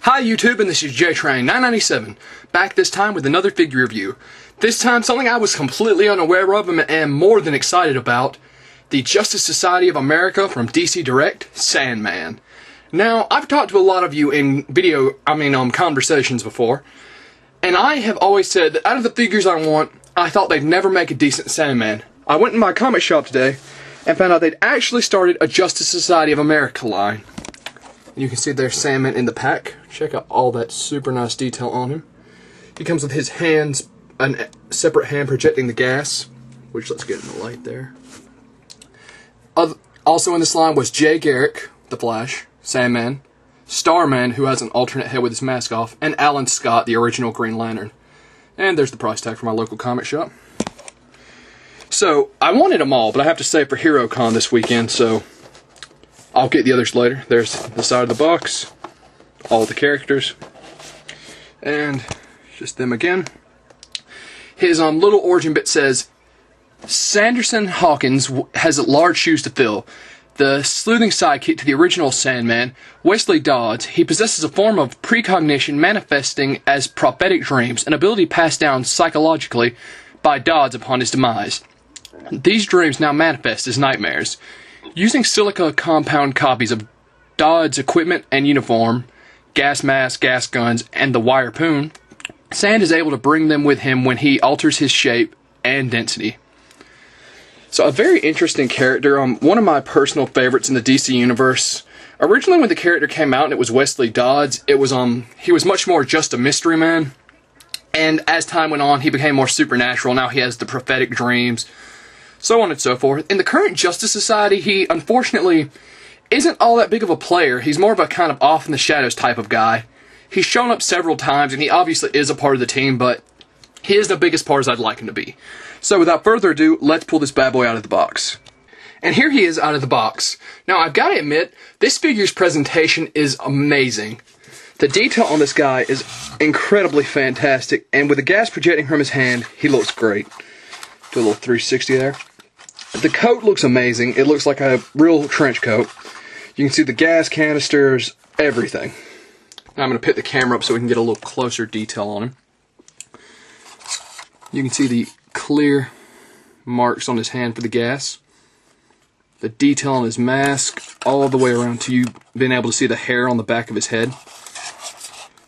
Hi YouTube, and this is JTrain997, back this time with another figure review. This time something I was completely unaware of and am more than excited about, the Justice Society of America from DC Direct, Sandman. Now, I've talked to a lot of you in conversations before, and I have always said that out of the figures I want, I thought they'd never make a decent Sandman. I went in my comic shop today and found out they'd actually started a Justice Society of America line. You can see there's Sandman in the pack. Check out all that super nice detail on him. He comes with his hands, a separate hand projecting the gas, which let's get in the light there. Also in this line was Jay Garrick, the Flash, Sandman, Starman, who has an alternate head with his mask off, and Alan Scott, the original Green Lantern. And there's the price tag for my local comic shop. So, I wanted them all, but I have to save for HeroCon this weekend, so I'll get the others later. There's the side of the box, all the characters, and just them again. His little origin bit says, Sanderson Hawkins has large shoes to fill. The sleuthing sidekick to the original Sandman, Wesley Dodds, he possesses a form of precognition manifesting as prophetic dreams, an ability passed down psychologically by Dodds upon his demise. These dreams now manifest as nightmares. Using silica compound copies of Dodd's equipment and uniform, gas mask, gas guns, and the wire poon, Sand is able to bring them with him when he alters his shape and density. So a very interesting character, one of my personal favorites in the DC universe. Originally when the character came out and it was Wesley Dodds, it was he was much more just a mystery man. And as time went on, he became more supernatural. Now he has the prophetic dreams, so on and so forth. In the current Justice Society, he unfortunately isn't all that big of a player. He's more of a kind of off in the shadows type of guy. He's shown up several times, and he obviously is a part of the team, but he is the biggest part as I'd like him to be. So without further ado, let's pull this bad boy out of the box. And here he is out of the box. Now, I've got to admit, this figure's presentation is amazing. The detail on this guy is incredibly fantastic, and with the gas projecting from his hand, he looks great. Do a little 360 there. The coat looks amazing. It looks like a real trench coat. You can see the gas canisters, everything. Now I'm going to pick the camera up so we can get a little closer detail on him. You can see the clear marks on his hand for the gas. The detail on his mask, all the way around to you being able to see the hair on the back of his head.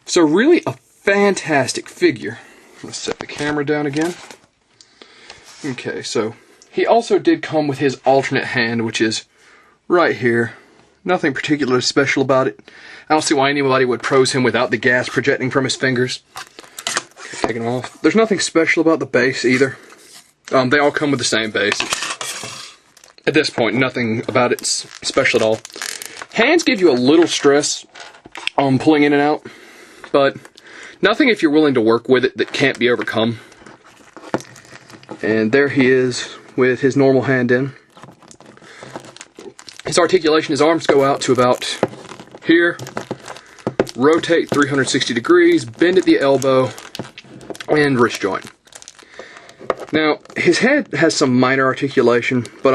So really a fantastic figure. Let's set the camera down again. Okay, so he also did come with his alternate hand, which is right here. Nothing particularly special about it. I don't see why anybody would pose him without the gas projecting from his fingers. Okay, taking him off. There's nothing special about the base either. They all come with the same base. At this point, nothing about it's special at all. Hands give you a little stress on pulling in and out, but nothing if you're willing to work with it that can't be overcome. And there he is with his normal hand in. His articulation, his arms go out to about here, rotate 360 degrees, bend at the elbow, and wrist joint. Now, his head has some minor articulation, but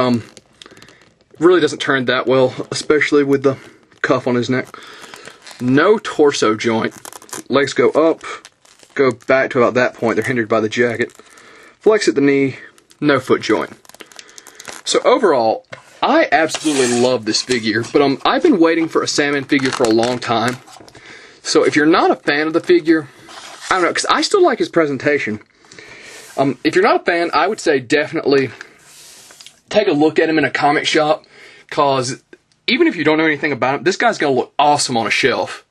really doesn't turn that well, especially with the cuff on his neck. No torso joint. Legs go up, go back to about that point. They're hindered by the jacket. Flex at the knee, no foot joint. So overall, I absolutely love this figure, but I've been waiting for a Sandman figure for a long time. So if you're not a fan of the figure, I don't know, because I still like his presentation. If you're not a fan, I would say definitely take a look at him in a comic shop, because even if you don't know anything about him, this guy's going to look awesome on a shelf.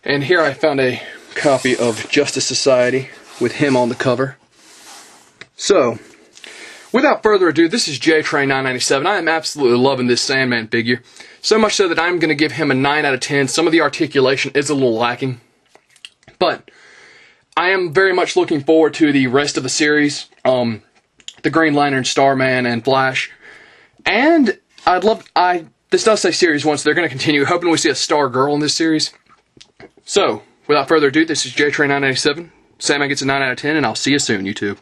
And here I found a copy of Justice Society with him on the cover. So, without further ado, this is JTrain997. I am absolutely loving this Sandman figure. So much so that I'm going to give him a 9 out of 10. Some of the articulation is a little lacking. But I am very much looking forward to the rest of the series. The Green Lantern, Starman, and Flash. And this does say Series 1, so they're going to continue. Hoping we see a Star Girl in this series. So, without further ado, this is JTrain997. Sandman gets a 9 out of 10, and I'll see you soon, YouTube.